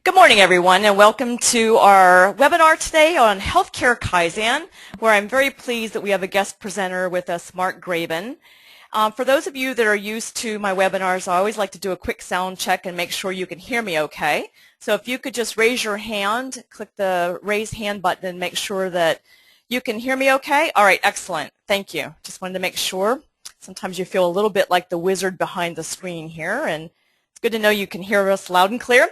Good morning, everyone, and welcome to our webinar today on Healthcare Kaizen, where I'm very pleased that we have a guest presenter with us, Mark Graban. For those of you that are used to my webinars, I always like to do a quick sound check and make sure you can hear me okay. So if you could just raise your hand, click the raise hand button and make sure that you can hear me okay. All right, excellent. Thank you. Just wanted to make sure. Sometimes you feel a little bit like the wizard behind the screen here, and it's good to know you can hear us loud and clear.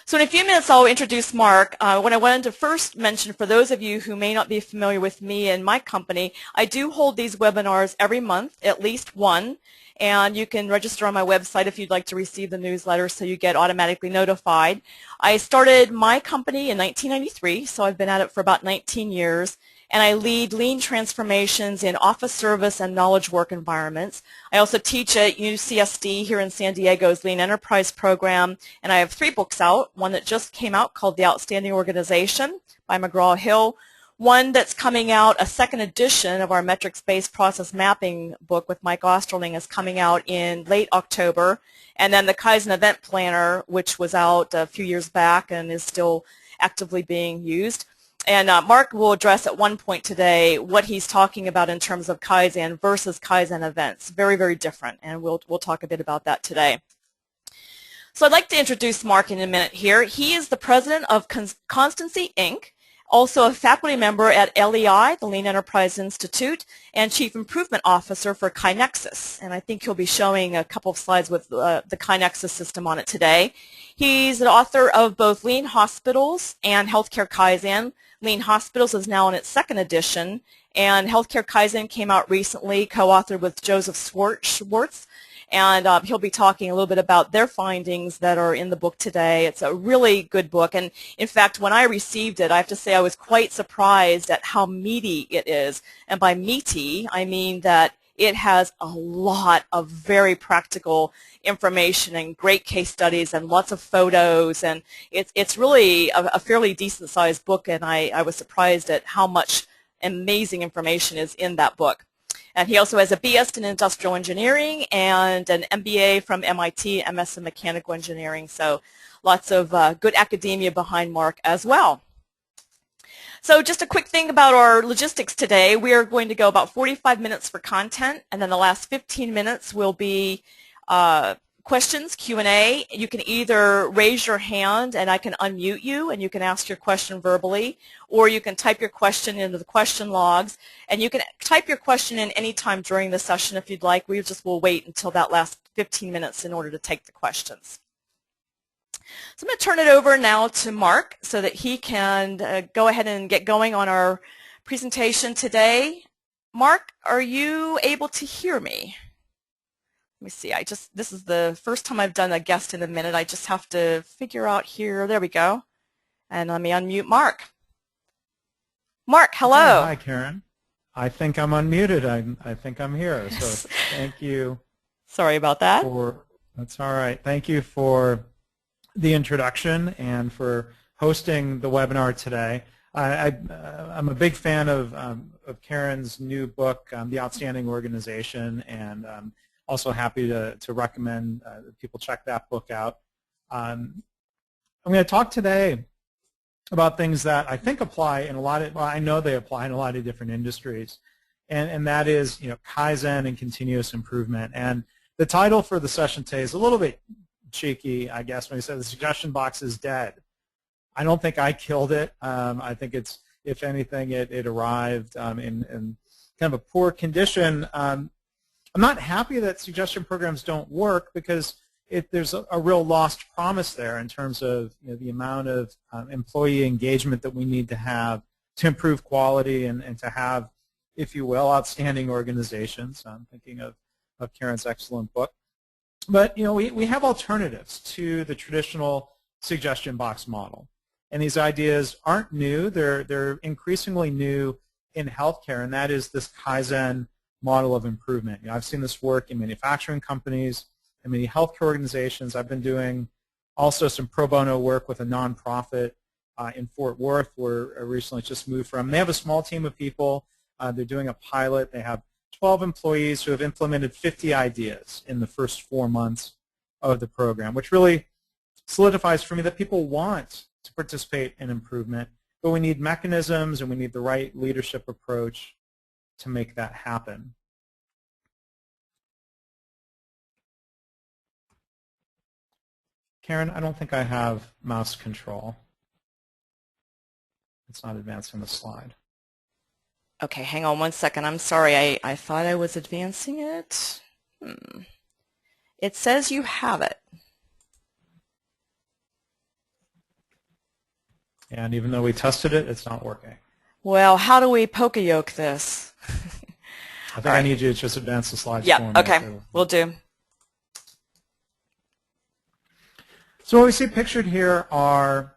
So in a few minutes, I'll introduce Mark. What I wanted to first mention, for those of you who may not be familiar with me and my company, I do hold these webinars every month, at least one, and you can register on my website if you'd like to receive the newsletter so you get automatically notified. I started my company in 1993, so I've been at it for about 19 years. And I lead lean transformations in office service and knowledge work environments. I also teach at UCSD here in San Diego's Lean Enterprise program, and I have 3 books out, one that just came out called The Outstanding Organization by McGraw-Hill, one that's coming out, a second edition of our metrics-based process mapping book with Mike Osterling is coming out in late October, and then the Kaizen Event Planner, which was out a few years back and is still actively being used. And Mark will address at one point today what he's talking about in terms of Kaizen versus Kaizen events. Very, very different, and we'll talk a bit about that today. So I'd like to introduce Mark in a minute here. He is the president of Constancy, Inc., also a faculty member at LEI, the Lean Enterprise Institute, and Chief Improvement Officer for KaiNexus. And I think he'll be showing a couple of slides with the KaiNexus system on it today. He's the author of both Lean Hospitals and Healthcare Kaizen. Lean Hospitals is now in its second edition, and Healthcare Kaizen came out recently, co-authored with Joe Swartz, and he'll be talking a little bit about their findings that are in the book today. It's a really good book, and in fact, when I received it, I have to say I was quite surprised at how meaty it is. And by meaty, I mean that it has a lot of very practical information and great case studies and lots of photos, and it's really a fairly decent-sized book, and I was surprised at how much amazing information is in that book. And he also has a BS in Industrial Engineering and an MBA from MIT, MS in Mechanical Engineering, so lots of good academia behind Mark as well. So just a quick thing about our logistics today. We are going to go about 45 minutes for content, and then the last 15 minutes will be questions, Q&A. You can either raise your hand and I can unmute you and you can ask your question verbally, or you can type your question into the question logs, and you can type your question in any time during the session if you'd like. We just will wait until that last 15 minutes in order to take the questions. So I'm going to turn it over now to Mark so that he can go ahead and get going on our presentation today. Mark, are you able to hear me? Let me see. This is the first time I've done a guest in a minute. I just have to figure out here. There we go. And let me unmute Mark. Mark, hello. Hi, Karen. I think I'm unmuted. I think I'm here. So thank you. Sorry about that. That's all right. Thank you for the introduction and for hosting the webinar today. I'm a big fan of Karen's new book, The Outstanding Organization, and also happy to recommend that people check that book out. I'm going to talk today about things that I think apply in a lot of, well, I know they apply in a lot of different industries, and that is, Kaizen and continuous improvement. And the title for the session today is a little bit cheeky, I guess, when he said the suggestion box is dead. I don't think I killed it. I think it's, if anything, it arrived in kind of a poor condition. I'm not happy that suggestion programs don't work because there's a real lost promise there in terms of the amount of employee engagement that we need to have to improve quality and to have, if you will, outstanding organizations. I'm thinking of Karen's excellent book. But we have alternatives to the traditional suggestion box model, and these ideas aren't new. They're increasingly new in healthcare, and that is this Kaizen model of improvement. I've seen this work in manufacturing companies and many healthcare organizations. I've been doing also some pro bono work with a nonprofit in Fort Worth, where I recently just moved from. They have a small team of people. They're doing a pilot. They have 12 employees who have implemented 50 ideas in the first 4 months of the program, which really solidifies for me that people want to participate in improvement, but we need mechanisms and we need the right leadership approach to make that happen. Karen, I don't think I have mouse control. It's not advancing the slide. Okay, hang on one second. I'm sorry. I thought I was advancing it. It says you have it. And even though we tested it, it's not working. Well, how do we poke-a-yoke this? I think I need you to just advance the slides for me. Yeah, okay, we'll do. So what we see pictured here are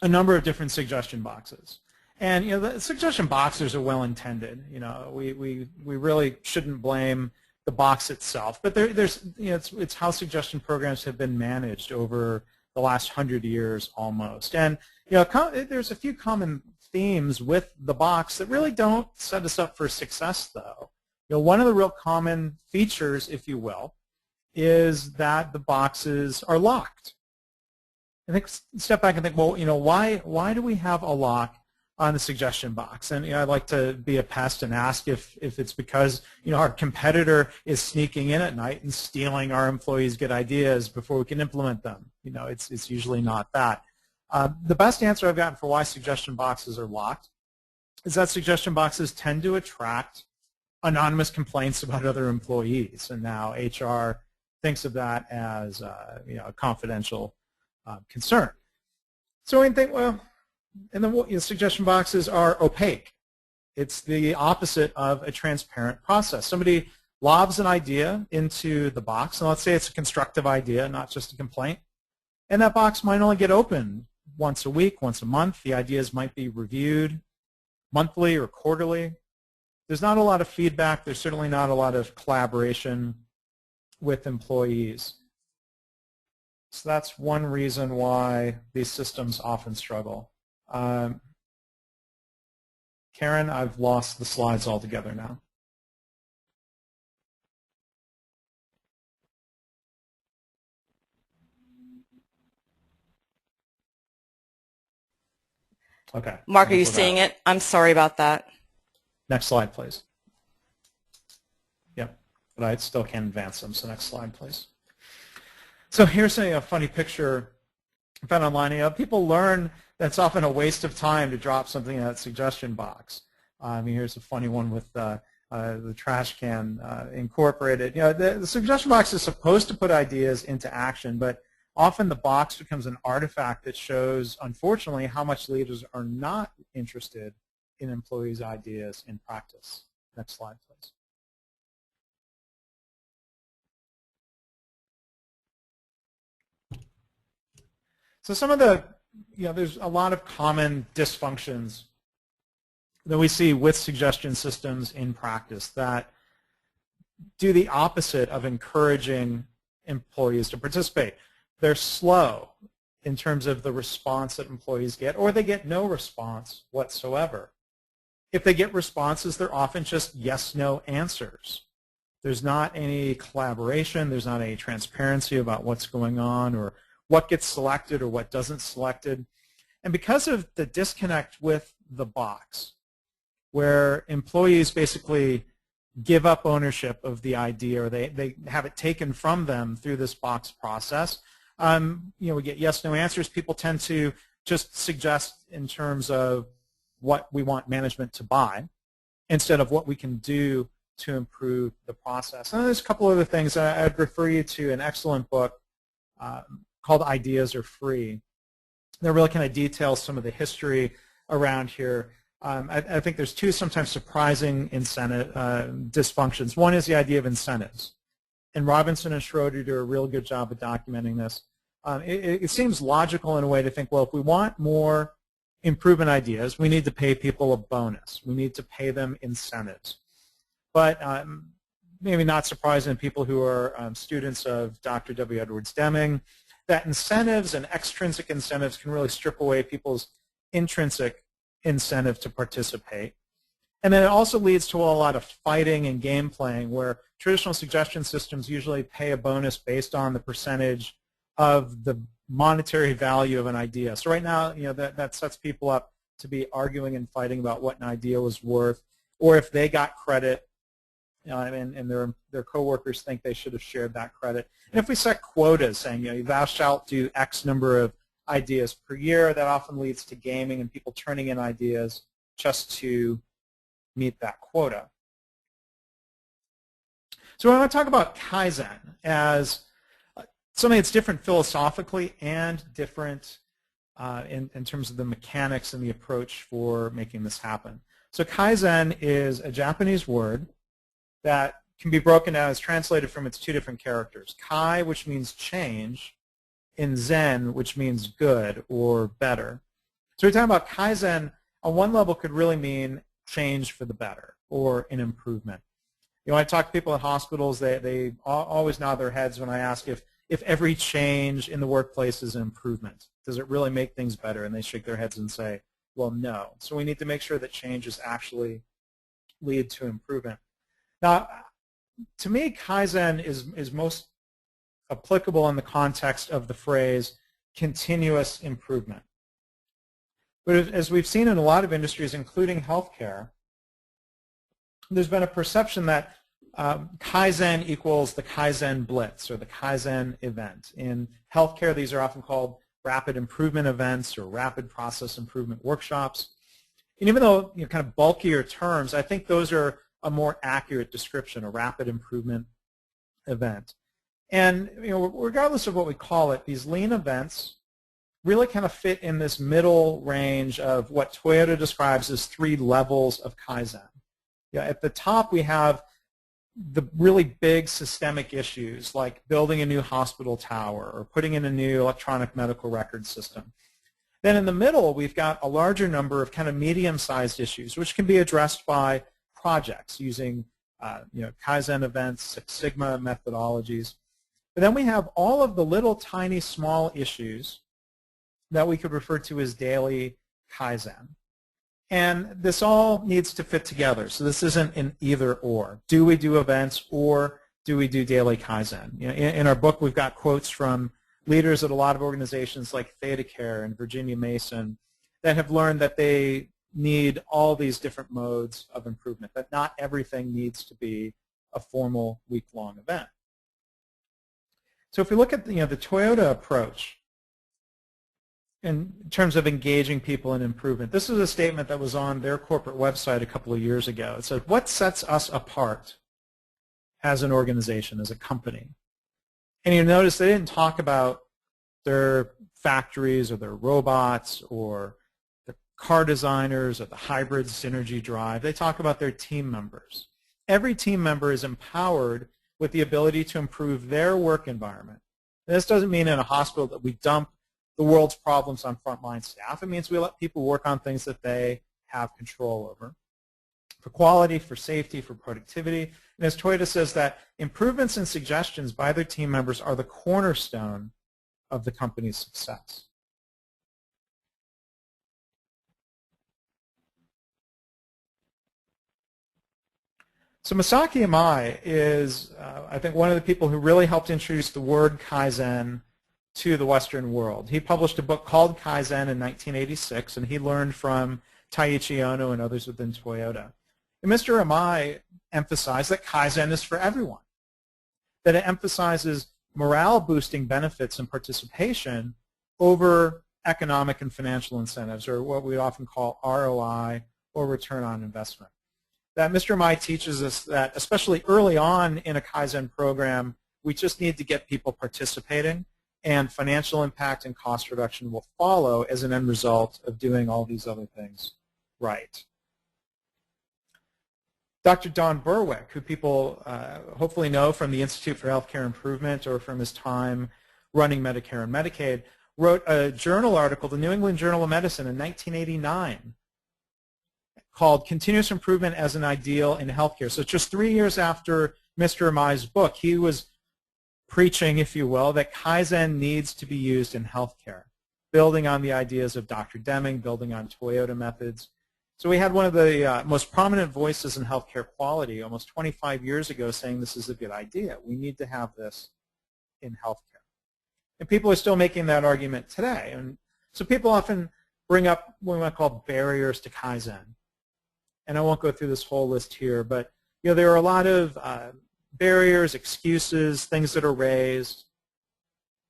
a number of different suggestion boxes. And the suggestion boxes are well intended. We really shouldn't blame the box itself, but it's how suggestion programs have been managed over the last 100 years almost. And there's a few common themes with the box that really don't set us up for success, though. One of the real common features, if you will, is that the boxes are locked. I think step back and think, well, why do we have a lock on the suggestion box? And I'd like to be a pest and ask if it's because our competitor is sneaking in at night and stealing our employees' good ideas before we can implement them. It's usually not that. The best answer I've gotten for why suggestion boxes are locked is that suggestion boxes tend to attract anonymous complaints about other employees, and now HR thinks of that as a confidential concern. So we think, well, and then suggestion boxes are opaque. It's the opposite of a transparent process. Somebody lobs an idea into the box, and let's say it's a constructive idea, not just a complaint, and that box might only get opened once a week, once a month. The ideas might be reviewed monthly or quarterly. There's not a lot of feedback. There's certainly not a lot of collaboration with employees. So that's one reason why these systems often struggle. Karen, I've lost the slides altogether now. Okay. Mark, are you seeing it? I'm sorry about that. Next slide, please. Yep, but I still can't advance them, so next slide, please. So here's a funny picture I found online. People learn that it's often a waste of time to drop something in that suggestion box. Here's a funny one with the trash can incorporated. The suggestion box is supposed to put ideas into action, but often the box becomes an artifact that shows, unfortunately, how much leaders are not interested in employees' ideas in practice. Next slide, please. So some of the, there's a lot of common dysfunctions that we see with suggestion systems in practice that do the opposite of encouraging employees to participate. They're slow in terms of the response that employees get, or they get no response whatsoever. If they get responses, they're often just yes-no answers. There's not any collaboration. There's not any transparency about what's going on or what gets selected or what doesn't selected. And because of the disconnect with the box, where employees basically give up ownership of the idea or they have it taken from them through this box process, we get yes-no answers. People tend to just suggest in terms of what we want management to buy instead of what we can do to improve the process. And there's a couple other things. I'd refer you to an excellent book called Ideas Are Free. That really kind of details some of the history around here. I think there's two sometimes surprising dysfunctions. One is the idea of incentives. And Robinson and Schroeder do a real good job of documenting this. It seems logical in a way to think, well, if we want more improvement ideas, we need to pay people a bonus. We need to pay them incentives. But maybe not surprising to people who are students of Dr. W. Edwards Deming, that incentives and extrinsic incentives can really strip away people's intrinsic incentive to participate. And then it also leads to a lot of fighting and game playing where traditional suggestion systems usually pay a bonus based on the percentage of the monetary value of an idea. So right now, that sets people up to be arguing and fighting about what an idea was worth, or if they got credit, and their coworkers think they should have shared that credit. And if we set quotas saying, thou shalt do X number of ideas per year, that often leads to gaming and people turning in ideas just to meet that quota. So I want to talk about Kaizen as something that's different philosophically and different in terms of the mechanics and the approach for making this happen. So Kaizen is a Japanese word that can be broken down as translated from its two different characters. Kai, which means change, and Zen, which means good or better. So we're talking about Kaizen on one level could really mean change for the better or an improvement. I talk to people at hospitals, they always nod their heads when I ask if every change in the workplace is an improvement. Does it really make things better? And they shake their heads and say, well, no. So we need to make sure that changes actually lead to improvement. Now, to me, Kaizen is most applicable in the context of the phrase continuous improvement. But as we've seen in a lot of industries, including healthcare, there's been a perception that Kaizen equals the Kaizen blitz or the Kaizen event. In healthcare, these are often called rapid improvement events or rapid process improvement workshops. And even though kind of bulkier terms, I think those are a more accurate description, a rapid improvement event. And regardless of what we call it, these lean events really kind of fit in this middle range of what Toyota describes as 3 levels of Kaizen. At the top, we have the really big systemic issues like building a new hospital tower or putting in a new electronic medical record system. Then in the middle, we've got a larger number of kind of medium-sized issues, which can be addressed by projects using Kaizen events, Six Sigma methodologies. But then we have all of the little tiny small issues that we could refer to as daily Kaizen. And this all needs to fit together. So this isn't an either or. Do we do events or do we do daily Kaizen? In our book, we've got quotes from leaders at a lot of organizations like ThedaCare and Virginia Mason that have learned that they need all these different modes of improvement, that not everything needs to be a formal week-long event. So if we look at the Toyota approach in terms of engaging people in improvement, this is a statement that was on their corporate website a couple of years ago. It said, what sets us apart as an organization, as a company? And you notice they didn't talk about their factories or their robots or the car designers or the hybrid synergy drive. They talk about their team members. Every team member is empowered with the ability to improve their work environment. And this doesn't mean in a hospital that we dump the world's problems on frontline staff. It means we let people work on things that they have control over. For quality, for safety, for productivity. And as Toyota says, that improvements and suggestions by their team members are the cornerstone of the company's success. So Masaki Imai is, I think, one of the people who really helped introduce the word Kaizen to the Western world. He published a book called Kaizen in 1986, and he learned from Taiichi Ono and others within Toyota. And Mr. Imai emphasized that Kaizen is for everyone, that it emphasizes morale-boosting benefits and participation over economic and financial incentives, or what we often call ROI, or return on investment. That Mr. Imai teaches us that, especially early on in a Kaizen program, we just need to get people participating, and financial impact and cost reduction will follow as an end result of doing all these other things right. Dr. Don Berwick, who people hopefully know from the Institute for Healthcare Improvement or from his time running Medicare and Medicaid, wrote a journal article, the New England Journal of Medicine, in 1989 called Continuous Improvement as an Ideal in Healthcare. So just 3 years after Mr. Imai's book, he was preaching, if you will, that Kaizen needs to be used in healthcare, building on the ideas of Dr. Deming, building on Toyota methods. So we had one of the most prominent voices in healthcare quality almost 25 years ago saying this is a good idea. We need to have this in healthcare. And people are still making that argument today. And so people often bring up what we might call barriers to Kaizen. And I won't go through this whole list here, but there are a lot of barriers, excuses, things that are raised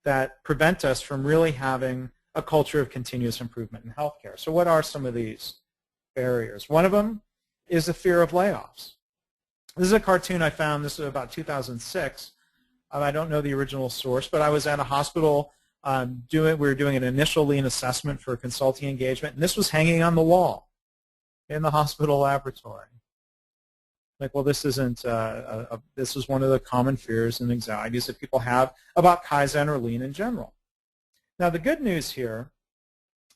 that prevent us from really having a culture of continuous improvement in healthcare. So what are some of these barriers? One of them is the fear of layoffs. This is a cartoon I found. This is about 2006. I don't know the original source, but I was at a hospital we were doing an initial lean assessment for a consulting engagement, and this was hanging on the wall in the hospital laboratory. Like, well, this isn't, this is one of the common fears and anxieties that people have about Kaizen or lean in general. Now, the good news here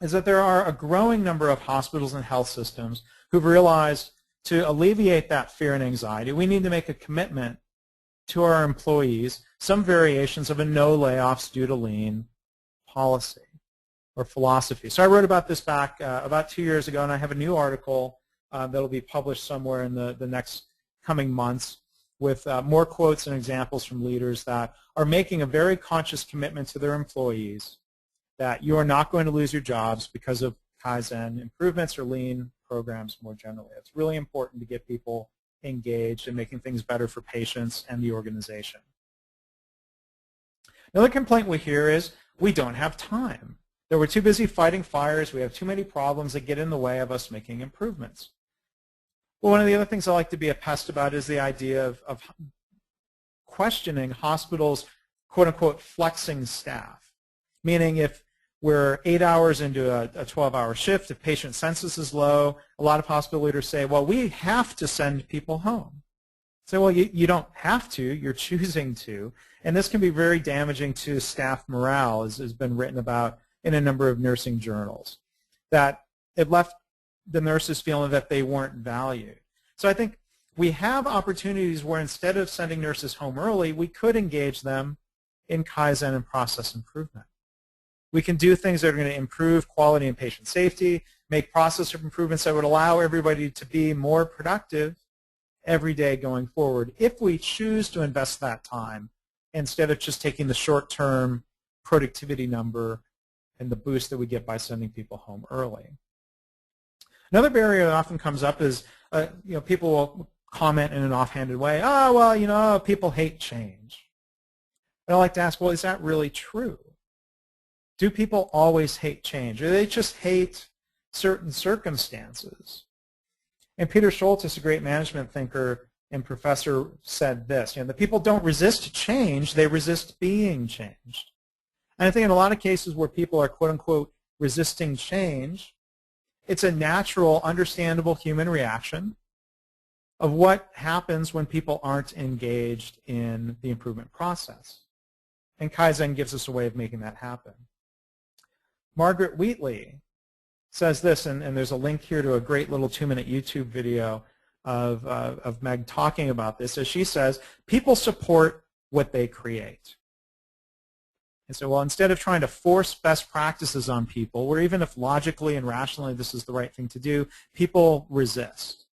is that there are a growing number of hospitals and health systems who've realized to alleviate that fear and anxiety, we need to make a commitment to our employees, some variations of a no layoffs due to lean policy or philosophy. So I wrote about this back about 2 years ago, and I have a new article that will be published somewhere in the next coming months with more quotes and examples from leaders that are making a very conscious commitment to their employees that you are not going to lose your jobs because of Kaizen improvements or lean programs more generally. It's really important to get people engaged in making things better for patients and the organization. Another complaint we hear is we don't have time. That we're too busy fighting fires. We have too many problems that get in the way of us making improvements. Well, one of the other things I like to be a pest about is the idea of questioning hospitals, quote unquote, flexing staff. Meaning if we're 8 hours into a 12-hour shift, if patient census is low, a lot of hospital leaders say, well, we have to send people home. So, well, you don't have to, you're choosing to. And this can be very damaging to staff morale, as has been written about in a number of nursing journals, that it left the nurses feeling that they weren't valued. So I think we have opportunities where instead of sending nurses home early, we could engage them in Kaizen and process improvement. We can do things that are going to improve quality and patient safety, make process improvements that would allow everybody to be more productive every day going forward if we choose to invest that time instead of just taking the short-term productivity number and the boost that we get by sending people home early. Another barrier that often comes up is people will comment in an offhanded way, oh, well, people hate change. And I like to ask, well, is that really true? Do people always hate change, or do they just hate certain circumstances? And Peter Schultes, a great management thinker and professor, said this, the people don't resist change, they resist being changed. And I think in a lot of cases where people are, quote unquote, resisting change, it's a natural, understandable human reaction of what happens when people aren't engaged in the improvement process. And Kaizen gives us a way of making that happen. Margaret Wheatley says this, and there's a link here to a great little 2-minute YouTube video of Meg talking about this, as she says, people support what they create. And so, well, instead of trying to force best practices on people, or even if logically and rationally this is the right thing to do, people resist.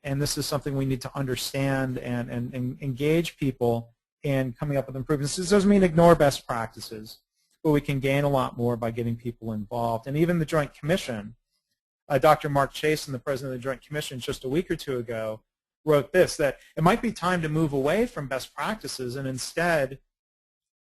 And this is something we need to understand and engage people in coming up with improvements. This doesn't mean ignore best practices, but we can gain a lot more by getting people involved. And even the Joint Commission, Dr. Mark Chasen, the president of the Joint Commission, just a week or two ago, wrote this, that it might be time to move away from best practices and instead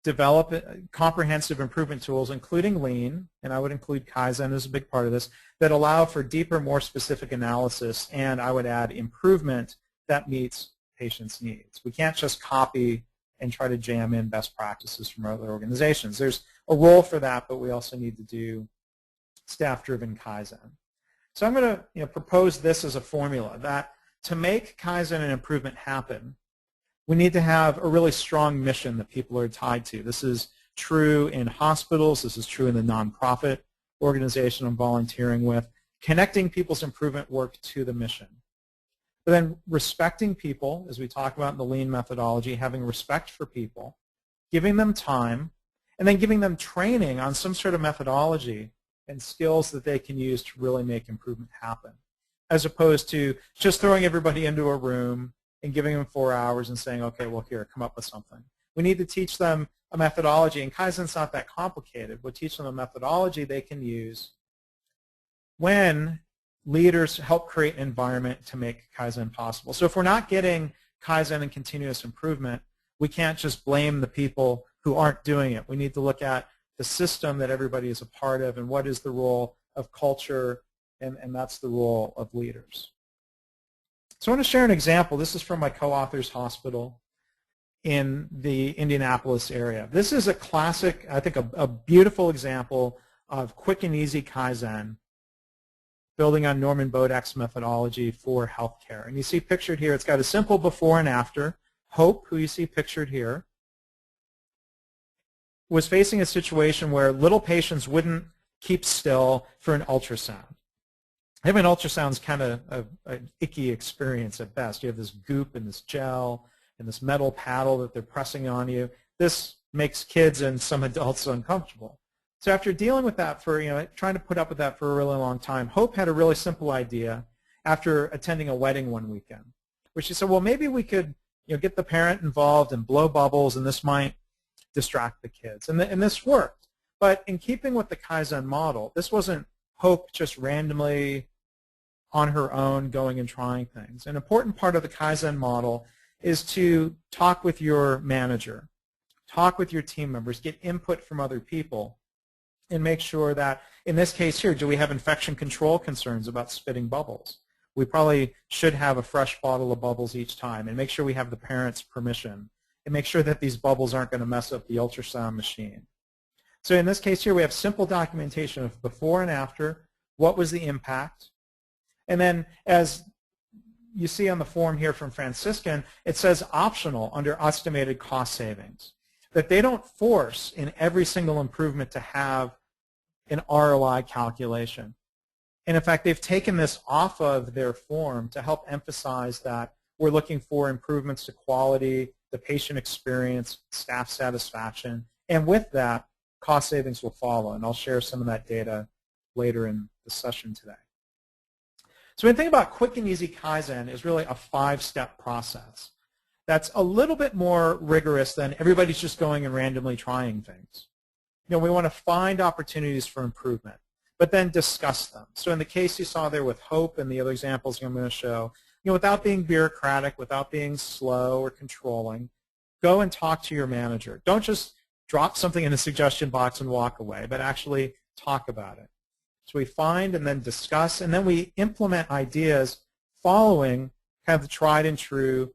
develop comprehensive improvement tools, including lean, and I would include Kaizen as a big part of this, that allow for deeper, more specific analysis, and I would add improvement that meets patients' needs. We can't just copy and try to jam in best practices from other organizations. There's a role for that, but we also need to do staff-driven Kaizen. So I'm going to propose this as a formula, that to make Kaizen and improvement happen, we need to have a really strong mission that people are tied to. This is true in hospitals. This is true in the nonprofit organization I'm volunteering with, connecting people's improvement work to the mission. But then respecting people, as we talk about in the lean methodology, having respect for people, giving them time, and then giving them training on some sort of methodology and skills that they can use to really make improvement happen, as opposed to just throwing everybody into a room and giving them 4 hours and saying, okay, well, here, come up with something. We need to teach them a methodology, and Kaizen's not that complicated. We'll teach them a methodology they can use when leaders help create an environment to make Kaizen possible. So if we're not getting Kaizen and continuous improvement, we can't just blame the people who aren't doing it. We need to look at the system that everybody is a part of and what is the role of culture, and that's the role of leaders. So I want to share an example. This is from my co-author's hospital in the Indianapolis area. This is a classic, I think a beautiful example of quick and easy Kaizen, building on Norman Bodek's methodology for healthcare. And you see pictured here, it's got a simple before and after. Hope, who you see pictured here, was facing a situation where little patients wouldn't keep still for an ultrasound. Having an ultrasound is kind of an icky experience at best. You have this goop and this gel and this metal paddle that they're pressing on you. This makes kids and some adults uncomfortable. So after dealing with that for, trying to put up with that for a really long time, Hope had a really simple idea after attending a wedding one weekend, where she said, well, maybe we could get the parent involved and blow bubbles, and this might distract the kids. And this worked. But in keeping with the Kaizen model, this wasn't Hope just randomly on her own going and trying things. An important part of the Kaizen model is to talk with your manager, talk with your team members, get input from other people, and make sure that, in this case here, do we have infection control concerns about spitting bubbles? We probably should have a fresh bottle of bubbles each time, and make sure we have the parents' permission, and make sure that these bubbles aren't going to mess up the ultrasound machine. So in this case here, we have simple documentation of before and after, what was the impact, and then as you see on the form here from Franciscan, it says optional under estimated cost savings, that they don't force in every single improvement to have an ROI calculation. And in fact, they've taken this off of their form to help emphasize that we're looking for improvements to quality, the patient experience, staff satisfaction, and with that, cost savings will follow. And I'll share some of that data later in the session today. So when you think about quick and easy Kaizen, is really a 5-step process that's a little bit more rigorous than everybody's just going and randomly trying things. We want to find opportunities for improvement, but then discuss them. So in the case you saw there with Hope and the other examples I'm going to show, without being bureaucratic, without being slow or controlling, go and talk to your manager. Don't just drop something in the suggestion box and walk away, but actually talk about it. So we find and then discuss, and then we implement ideas following kind of the tried and true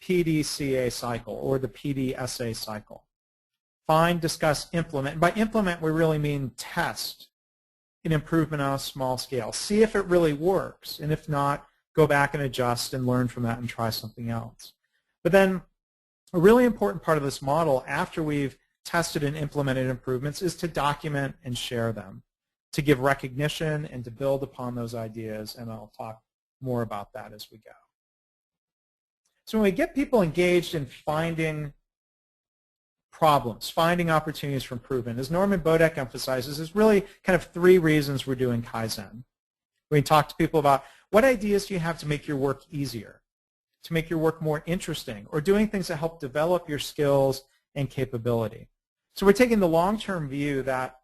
PDCA cycle or the PDSA cycle. Find, discuss, implement. By implement, we really mean test an improvement on a small scale. See if it really works, and if not, go back and adjust and learn from that and try something else. But then a really important part of this model, after we've tested and implemented improvements, is to document and share them, to give recognition and to build upon those ideas, and I'll talk more about that as we go. So when we get people engaged in finding problems, finding opportunities for improvement, as Norman Bodek emphasizes, there's really kind of 3 reasons we're doing Kaizen. We talk to people about what ideas do you have to make your work easier, to make your work more interesting, or doing things that help develop your skills and capability. So we're taking the long-term view that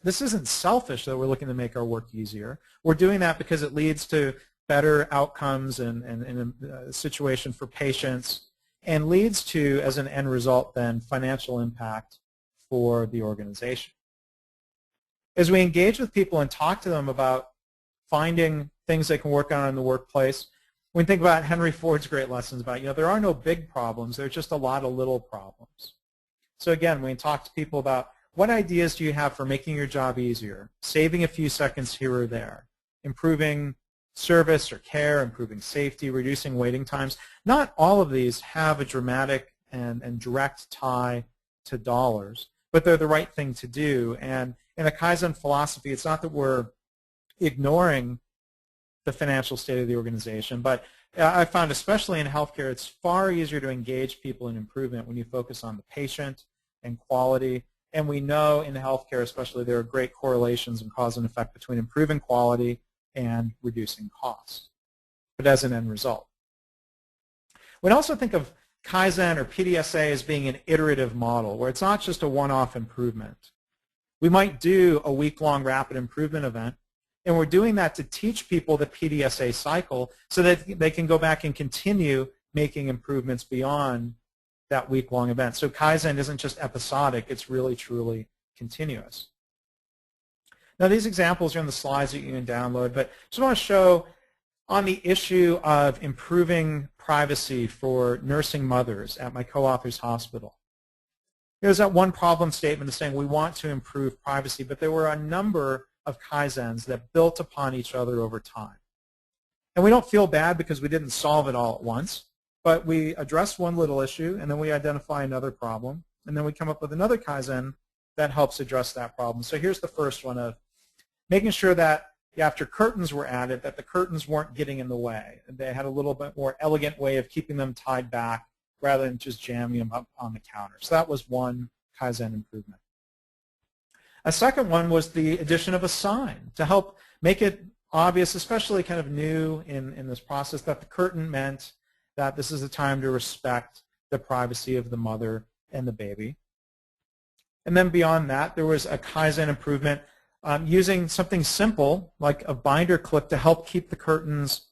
this isn't selfish that we're looking to make our work easier. We're doing that because it leads to better outcomes and a situation for patients, and leads to, as an end result then, financial impact for the organization. As we engage with people and talk to them about finding things they can work on in the workplace, we think about Henry Ford's great lessons about, there are no big problems, there's just a lot of little problems. So again, we talk to people about what ideas do you have for making your job easier, saving a few seconds here or there, improving service or care, improving safety, reducing waiting times. Not all of these have a dramatic and direct tie to dollars, but they're the right thing to do. And in a Kaizen philosophy, it's not that we're ignoring the financial state of the organization, but I found, especially in healthcare, it's far easier to engage people in improvement when you focus on the patient and quality. And we know in healthcare especially there are great correlations and cause and effect between improving quality and reducing costs, but as an end result. We also think of Kaizen or PDSA as being an iterative model where it's not just a one-off improvement. We might do a week-long rapid improvement event, and we're doing that to teach people the PDSA cycle so that they can go back and continue making improvements beyond that week-long event. So Kaizen isn't just episodic, it's really, truly continuous. Now these examples are in the slides that you can download, but I just want to show on the issue of improving privacy for nursing mothers at my co-author's hospital. There's that one problem statement of saying we want to improve privacy, but there were a number of Kaizens that built upon each other over time. And we don't feel bad because we didn't solve it all at once, but we address one little issue, and then we identify another problem, and then we come up with another Kaizen that helps address that problem. So here's the first one of making sure that after curtains were added, that the curtains weren't getting in the way. They had a little bit more elegant way of keeping them tied back rather than just jamming them up on the counter. So that was one Kaizen improvement. A second one was the addition of a sign to help make it obvious, especially kind of new in this process, that the curtain meant that this is a time to respect the privacy of the mother and the baby. And then beyond that, there was a Kaizen improvement using something simple like a binder clip to help keep the curtains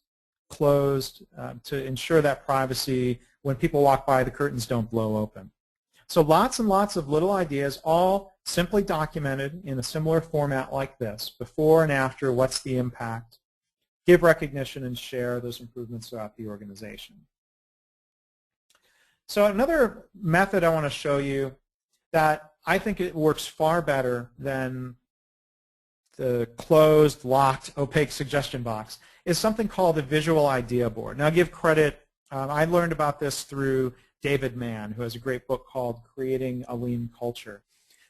closed to ensure that privacy, when people walk by, the curtains don't blow open. So lots and lots of little ideas, all simply documented in a similar format like this, before and after, what's the impact, give recognition and share those improvements throughout the organization. So another method I want to show you that I think it works far better than the closed, locked, opaque suggestion box is something called a visual idea board. Now, I'll give credit. I learned about this through David Mann, who has a great book called Creating a Lean Culture,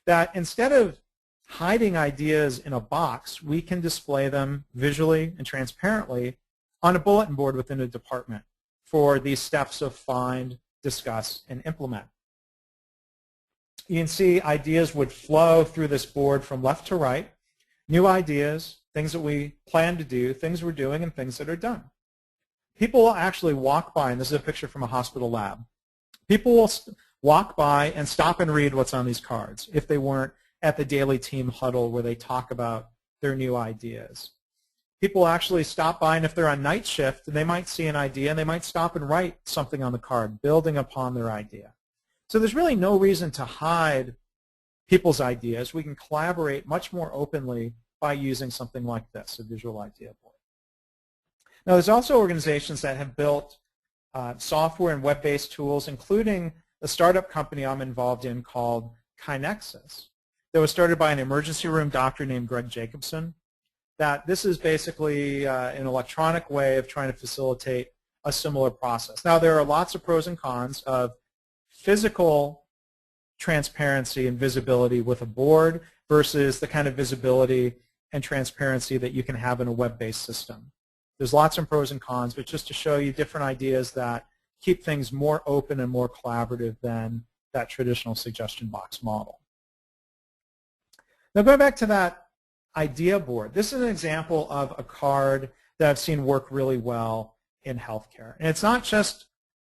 that instead of hiding ideas in a box, we can display them visually and transparently on a bulletin board within a department for these steps of find, discuss, and implement. You can see ideas would flow through this board from left to right, new ideas, things that we plan to do, things we're doing, and things that are done. People will actually walk by, and this is a picture from a hospital lab. People will walk by and stop and read what's on these cards if they weren't at the daily team huddle where they talk about their new ideas. People will actually stop by, and if they're on night shift, they might see an idea, and they might stop and write something on the card, building upon their idea. So there's really no reason to hide people's ideas. We can collaborate much more openly by using something like this, a visual idea board. Now, there's also organizations that have built software and web-based tools, including a startup company I'm involved in called Kinexus, that was started by an emergency room doctor named Greg Jacobson. That this is basically an electronic way of trying to facilitate a similar process. Now, there are lots of pros and cons of physical transparency and visibility with a board versus the kind of visibility and transparency that you can have in a web-based system. There's lots of pros and cons, but just to show you different ideas that keep things more open and more collaborative than that traditional suggestion box model. Now, going back to that idea board, this is an example of a card that I've seen work really well in healthcare. And it's not just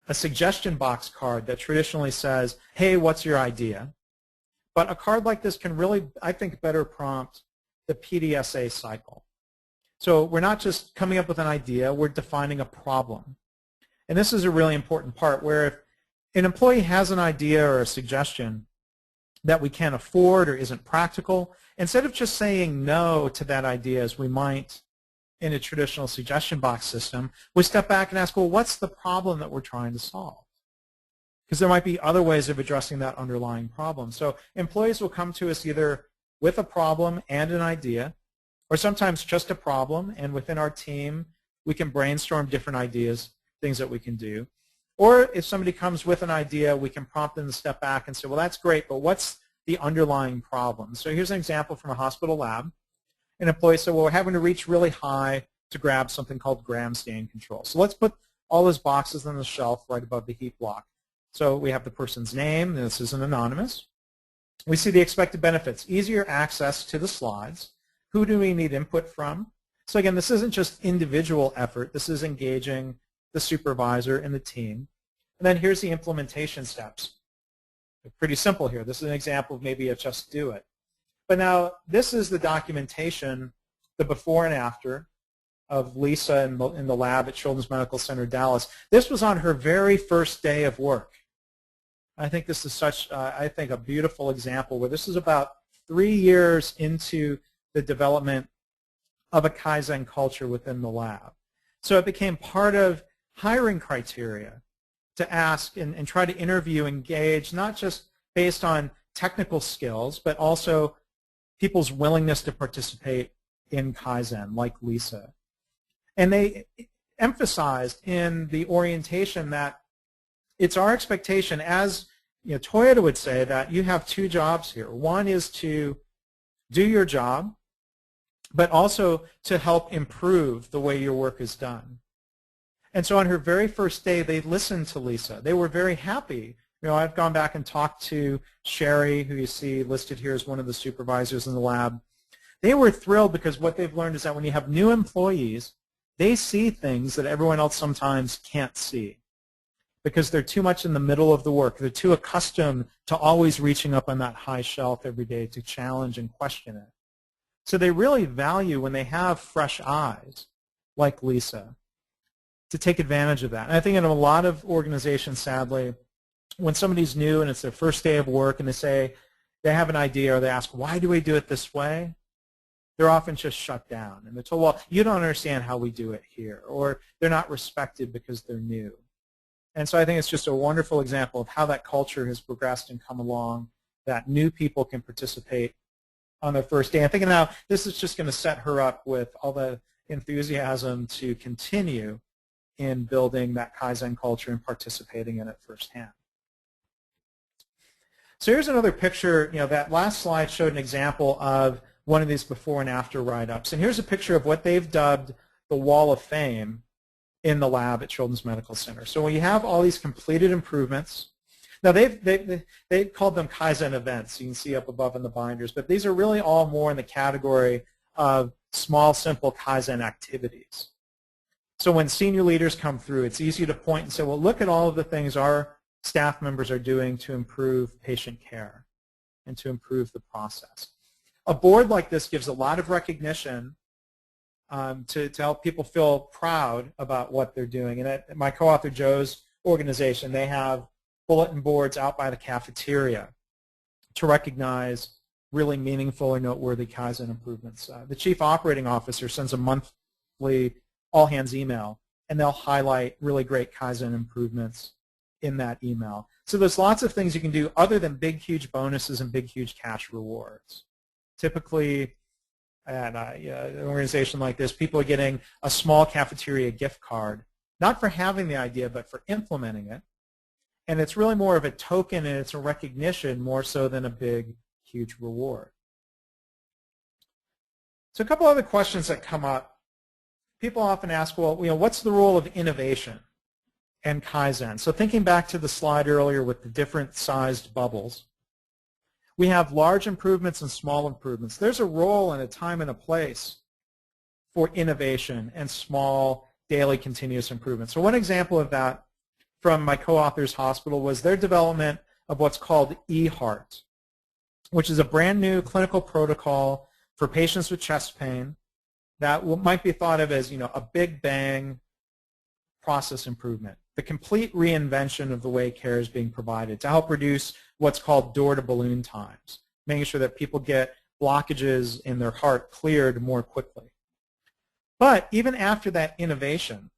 a suggestion box card that traditionally says, hey, what's your idea? But a card like this can really, I think, better prompt the PDSA cycle. So we're not just coming up with an idea, we're defining a problem. And this is a really important part where if an employee has an idea or a suggestion that we can't afford or isn't practical, instead of just saying no to that idea as we might in a traditional suggestion box system, we step back and ask, well, what's the problem that we're trying to solve? Because there might be other ways of addressing that underlying problem. So employees will come to us either with a problem and an idea, or sometimes just a problem, and within our team, we can brainstorm different ideas, things that we can do. Or if somebody comes with an idea, we can prompt them to step back and say, well, that's great, but what's the underlying problem? So here's an example from a hospital lab. An employee said, well, we're having to reach really high to grab something called gram stain control. So let's put all those boxes on the shelf right above the heat block. So we have the person's name. This isn't anonymous. We see the expected benefits, easier access to the slides. Who do we need input from? So again, this isn't just individual effort. This is engaging the supervisor and the team. And then here's the implementation steps. They're pretty simple here. This is an example of maybe a just do it. But now this is the documentation, the before and after of Lisa in the lab at Children's Medical Center Dallas. This was on her very first day of work. I think this is such, I think, a beautiful example where this is about 3 years into the development of a Kaizen culture within the lab. So it became part of hiring criteria to ask and try to interview, engage, not just based on technical skills, but also people's willingness to participate in Kaizen, like Lisa. And they emphasized in the orientation that it's our expectation, as Toyota would say, that you have 2 jobs here. One is to do your job, but also to help improve the way your work is done. And so on her very first day, they listened to Lisa. They were very happy. I've gone back and talked to Sherry, who you see listed here as one of the supervisors in the lab. They were thrilled because what they've learned is that when you have new employees, they see things that everyone else sometimes can't see because they're too much in the middle of the work. They're too accustomed to always reaching up on that high shelf every day to challenge and question it. So they really value when they have fresh eyes, like Lisa, to take advantage of that. And I think in a lot of organizations, sadly, when somebody's new and it's their first day of work and they say they have an idea or they ask, why do we do it this way? They're often just shut down. And they're told, well, you don't understand how we do it here. Or they're not respected because they're new. And so I think it's just a wonderful example of how that culture has progressed and come along, that new people can participate on their first day. I'm thinking now this is just going to set her up with all the enthusiasm to continue in building that Kaizen culture and participating in it firsthand. So here's another picture. That last slide showed an example of one of these before and after write-ups. And here's a picture of what they've dubbed the Wall of Fame in the lab at Children's Medical Center. So when you have all these completed improvements, now they've called them Kaizen events. You can see up above in the binders, but these are really all more in the category of small, simple Kaizen activities. So when senior leaders come through, it's easy to point and say, well, look at all of the things our staff members are doing to improve patient care and to improve the process. A board like this gives a lot of recognition to help people feel proud about what they're doing. And at my co-author Joe's organization, they have bulletin boards out by the cafeteria to recognize really meaningful or noteworthy Kaizen improvements. The chief operating officer sends a monthly all-hands email, and they'll highlight really great Kaizen improvements in that email. So there's lots of things you can do other than big, huge bonuses and big, huge cash rewards. Typically, at an organization like this, people are getting a small cafeteria gift card, not for having the idea, but for implementing it. And it's really more of a token and it's a recognition more so than a big, huge reward. So a couple other questions that come up. People often ask, well, what's the role of innovation and Kaizen? So thinking back to the slide earlier with the different sized bubbles, we have large improvements and small improvements. There's a role and a time and a place for innovation and small daily continuous improvement. So one example of that from my co-author's hospital was their development of what's called eHeart, which is a brand new clinical protocol for patients with chest pain that might be thought of as a big bang process improvement, the complete reinvention of the way care is being provided to help reduce what's called door-to-balloon times, making sure that people get blockages in their heart cleared more quickly. But even after that innovation,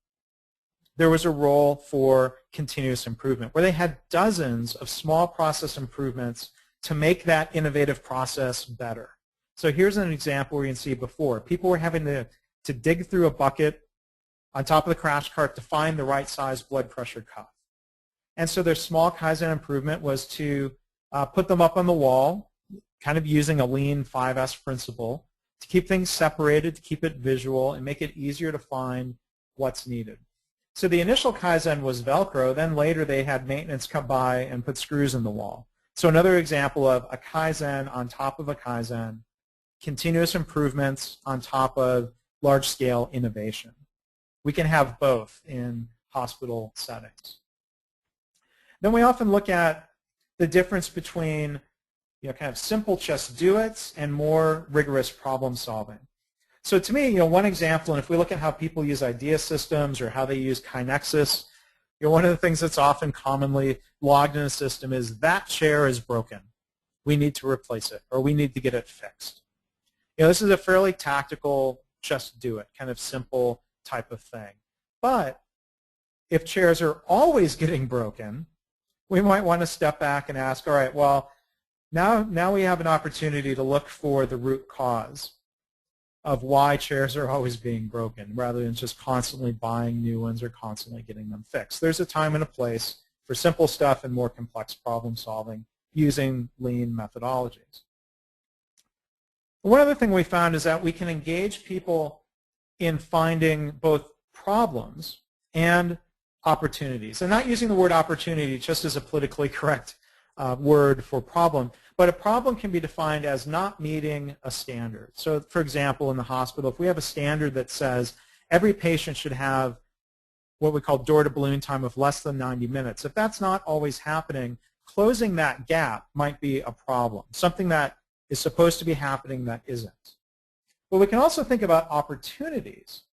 there was a role for continuous improvement, where they had dozens of small process improvements to make that innovative process better. So here's an example where you can see before. People were having to dig through a bucket on top of the crash cart to find the right size blood pressure cuff. And so their small Kaizen improvement was to put them up on the wall, kind of using a lean 5S principle, to keep things separated, to keep it visual, and make it easier to find what's needed. So the initial Kaizen was Velcro, then later they had maintenance come by and put screws in the wall. So another example of a Kaizen on top of a Kaizen, continuous improvements on top of large-scale innovation. We can have both in hospital settings. Then we often look at the difference between kind of simple just do it and more rigorous problem solving. So to me, one example, and if we look at how people use idea systems or how they use KaiNexus, one of the things that's often commonly logged in a system is that chair is broken. We need to replace it, or we need to get it fixed. This is a fairly tactical, just do it, kind of simple type of thing. But if chairs are always getting broken, we might want to step back and ask, all right, well, now we have an opportunity to look for the root cause of why chairs are always being broken, rather than just constantly buying new ones or constantly getting them fixed. There's a time and a place for simple stuff and more complex problem solving using lean methodologies. One other thing we found is that we can engage people in finding both problems and opportunities. And not using the word opportunity just as a politically correct word for problem, but a problem can be defined as not meeting a standard. So for example, in the hospital, if we have a standard that says every patient should have what we call door-to-balloon time of less than 90 minutes, if that's not always happening, closing that gap might be a problem, something that is supposed to be happening that isn't. But we can also think about opportunities,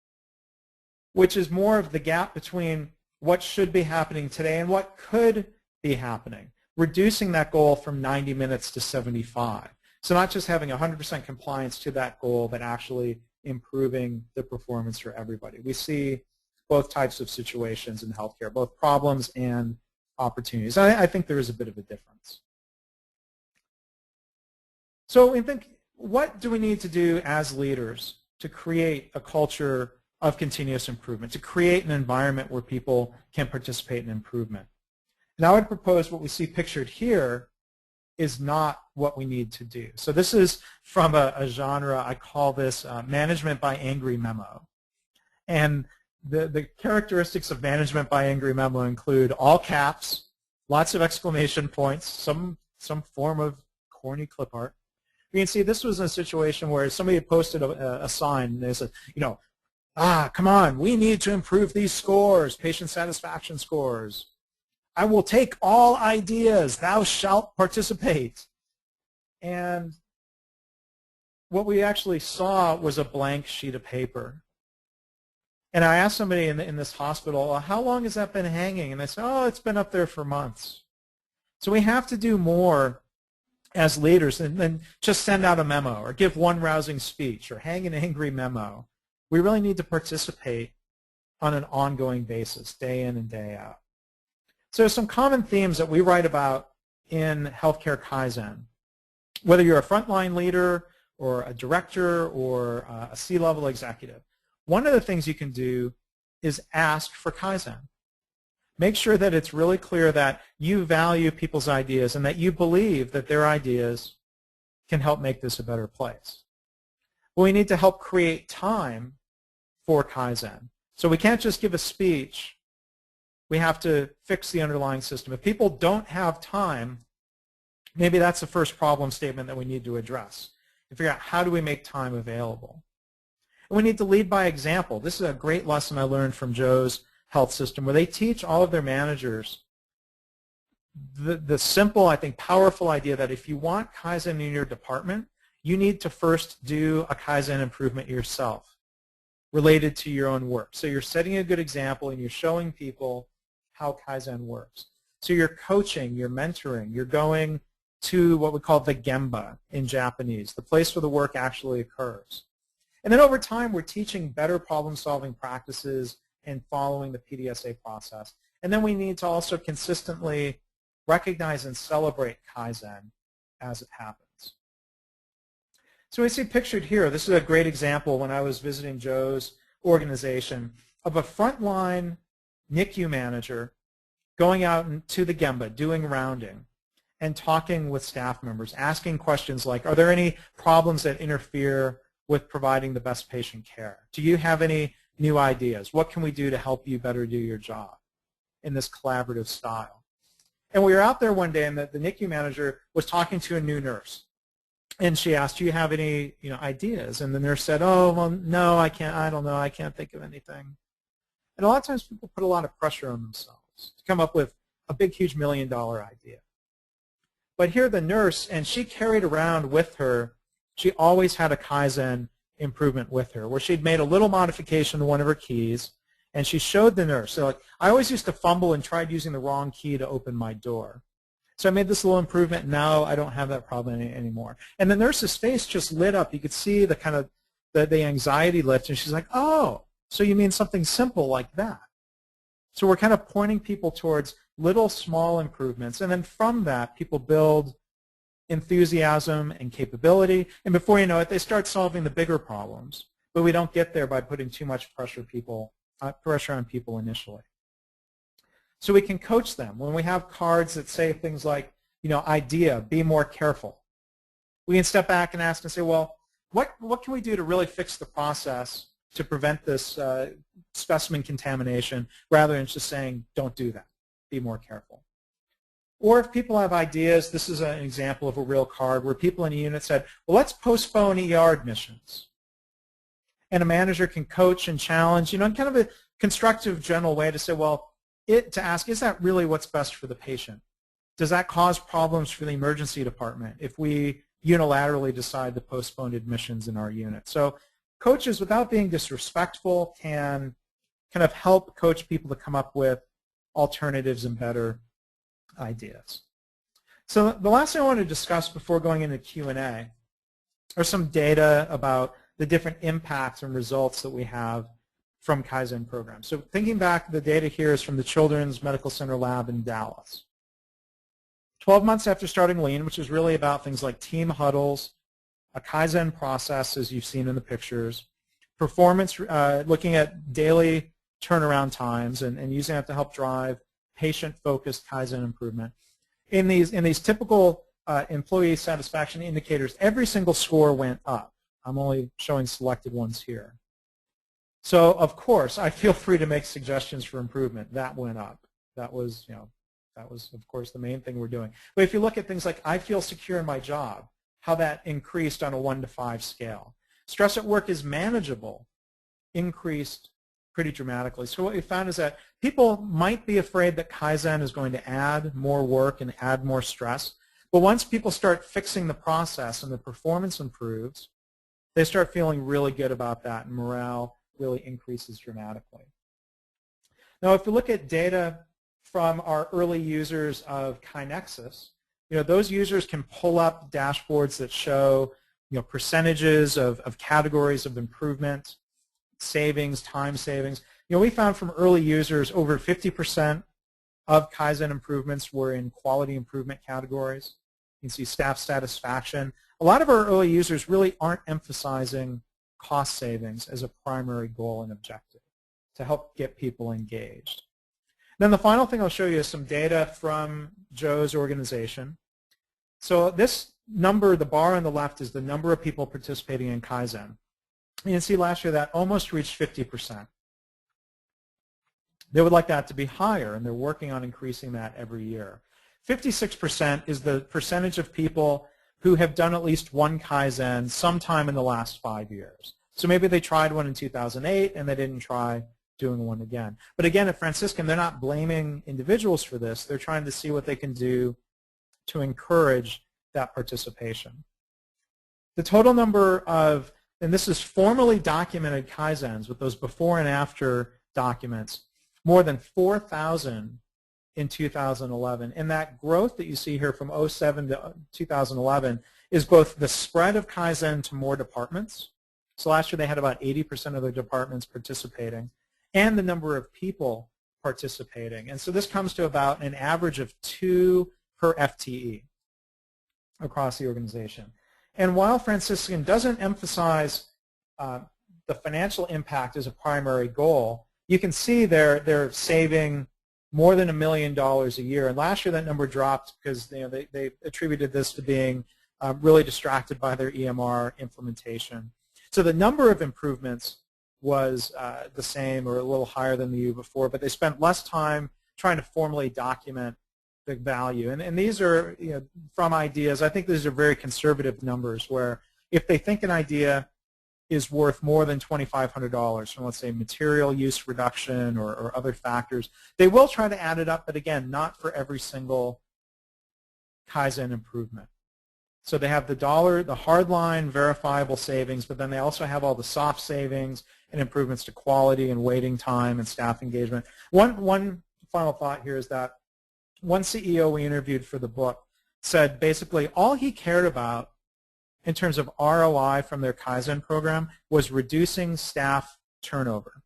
which is more of the gap between what should be happening today and what could be happening, reducing that goal from 90 minutes to 75. So not just having 100% compliance to that goal, but actually improving the performance for everybody. We see both types of situations in healthcare, both problems and opportunities. I think there is a bit of a difference. So we think, what do we need to do as leaders to create a culture of continuous improvement, to create an environment where people can participate in improvement? And I would propose what we see pictured here is not what we need to do. So this is from a genre, I call this management by angry memo. And the characteristics of management by angry memo include all caps, lots of exclamation points, some form of corny clip art. You can see this was a situation where somebody had posted a sign, and they said, come on, we need to improve these scores, patient satisfaction scores. I will take all ideas, thou shalt participate. And what we actually saw was a blank sheet of paper. And I asked somebody in this hospital, how long has that been hanging? And they said, oh, it's been up there for months. So we have to do more as leaders than just send out a memo or give one rousing speech or hang an angry memo. We really need to participate on an ongoing basis, day in and day out. So some common themes that we write about in healthcare Kaizen. Whether you're a frontline leader or a director or a C-level executive, one of the things you can do is ask for Kaizen. Make sure that it's really clear that you value people's ideas and that you believe that their ideas can help make this a better place. Well, we need to help create time for Kaizen. So we can't just give a speech. We have to fix the underlying system. If people don't have time, maybe that's the first problem statement that we need to address, and figure out how do we make time available. And we need to lead by example. This is a great lesson I learned from Joe's health system, where they teach all of their managers the simple, I think, powerful idea that if you want Kaizen in your department, you need to first do a Kaizen improvement yourself related to your own work. So you're setting a good example and you're showing people how Kaizen works. So you're coaching, you're mentoring, you're going to what we call the Gemba in Japanese, the place where the work actually occurs. And then over time, we're teaching better problem-solving practices and following the PDSA process. And then we need to also consistently recognize and celebrate Kaizen as it happens. So we see pictured here, this is a great example when I was visiting Joe's organization of a frontline NICU manager going out to the Gemba, doing rounding, and talking with staff members, asking questions like, are there any problems that interfere with providing the best patient care? Do you have any new ideas? What can we do to help you better do your job in this collaborative style? And we were out there one day, and the NICU manager was talking to a new nurse. And she asked, do you have any ideas? And the nurse said, oh, well, no, I don't know, I can't think of anything. And a lot of times people put a lot of pressure on themselves to come up with a big, huge $1 million idea. But here the nurse, and she carried around with her, she always had a Kaizen improvement with her, where she'd made a little modification to one of her keys, and she showed the nurse. So like, I always used to fumble and tried using the wrong key to open my door. So I made this little improvement. Now I don't have that problem anymore. And the nurse's face just lit up. You could see the kind of the anxiety lift, and she's like, oh, so you mean something simple like that. So we're kind of pointing people towards little small improvements, and then from that people build enthusiasm and capability, and before you know it, they start solving the bigger problems. But we don't get there by putting too much pressure on people initially. So we can coach them. When we have cards that say things like, idea, be more careful, we can step back and ask and say, well, what can we do to really fix the process to prevent this specimen contamination, rather than just saying, don't do that, be more careful. Or if people have ideas, this is an example of a real card where people in a unit said, well, let's postpone ER admissions. And a manager can coach and challenge, in kind of a constructive, general way to say, well, to ask, is that really what's best for the patient? Does that cause problems for the emergency department if we unilaterally decide to postpone admissions in our unit? So coaches, without being disrespectful, can kind of help coach people to come up with alternatives and better ideas. So the last thing I want to discuss before going into Q&A are some data about the different impacts and results that we have from Kaizen programs. So thinking back, the data here is from the Children's Medical Center lab in Dallas. 12 months after starting Lean, which is really about things like team huddles, a Kaizen process, as you've seen in the pictures, performance, looking at daily turnaround times and using that to help drive patient-focused Kaizen improvement. In these typical employee satisfaction indicators, every single score went up. I'm only showing selected ones here. So, of course, I feel free to make suggestions for improvement. That went up. That was, of course, the main thing we're doing. But if you look at things like I feel secure in my job, how that increased on a 1 to 5 scale. Stress at work is manageable, increased pretty dramatically. So what we found is that people might be afraid that Kaizen is going to add more work and add more stress. But once people start fixing the process and the performance improves, they start feeling really good about that, and morale really increases dramatically. Now, if you look at data from our early users of KaiNexus, those users can pull up dashboards that show percentages of categories of improvement, savings, time savings. We found from early users over 50% of Kaizen improvements were in quality improvement categories. You can see staff satisfaction. A lot of our early users really aren't emphasizing cost savings as a primary goal and objective to help get people engaged. Then the final thing I'll show you is some data from Joe's organization. So this number, the bar on the left, is the number of people participating in Kaizen. You can see last year that almost reached 50%. They would like that to be higher, and they're working on increasing that every year. 56% is the percentage of people who have done at least one Kaizen sometime in the last 5 years. So maybe they tried one in 2008 and they didn't try doing one again. But again, at Franciscan, they're not blaming individuals for this. They're trying to see what they can do to encourage that participation. The total number of, and this is formally documented Kaizens with those before and after documents, more than 4,000 in 2011. And that growth that you see here from 2007 to 2011 is both the spread of Kaizen to more departments. So last year they had about 80% of their departments participating, and the number of people participating. And so this comes to about an average of 2 per FTE across the organization. And while Franciscan doesn't emphasize the financial impact as a primary goal, you can see they're saving more than $1 million a year. And last year that number dropped because they attributed this to being really distracted by their EMR implementation. So the number of improvements was the same or a little higher than the year before, but they spent less time trying to formally document the value. And these are from ideas. I think these are very conservative numbers where if they think an idea is worth more than $2,500 from, let's say, material use reduction or other factors, they will try to add it up, but again, not for every single Kaizen improvement. So they have the hardline verifiable savings, but then they also have all the soft savings and improvements to quality and waiting time and staff engagement. One final thought here is that one CEO we interviewed for the book said basically all he cared about in terms of ROI from their Kaizen program was reducing staff turnover.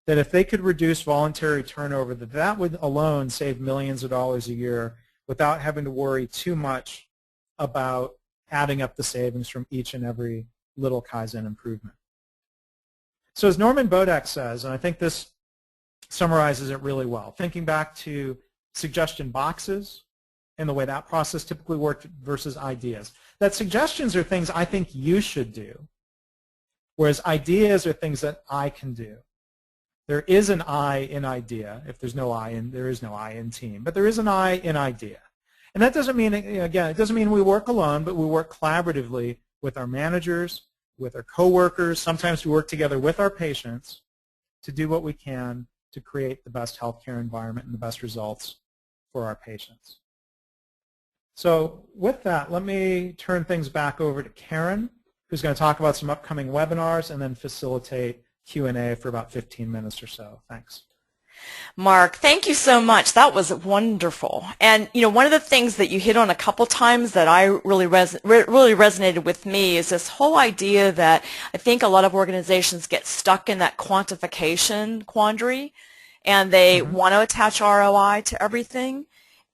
That if they could reduce voluntary turnover, that would alone save millions of dollars a year without having to worry too much about adding up the savings from each and every little Kaizen improvement. So as Norman Bodek says, and I think this summarizes it really well, thinking back to suggestion boxes and the way that process typically worked versus ideas. That suggestions are things I think you should do, whereas ideas are things that I can do. There is an I in idea. If there's no I in, there is no I in team, but there is an I in idea. And that doesn't mean, again, it doesn't mean we work alone, but we work collaboratively with our managers, with our coworkers. Sometimes we work together with our patients to do what we can to create the best healthcare environment and the best results for our patients. So with that, let me turn things back over to Karen, who's going to talk about some upcoming webinars and then facilitate Q&A for about 15 minutes or so. Thanks. Mark, thank you so much. That was wonderful. And one of the things that you hit on a couple times that I really resonated with me is this whole idea that I think a lot of organizations get stuck in that quantification quandary, and they want to attach ROI to everything.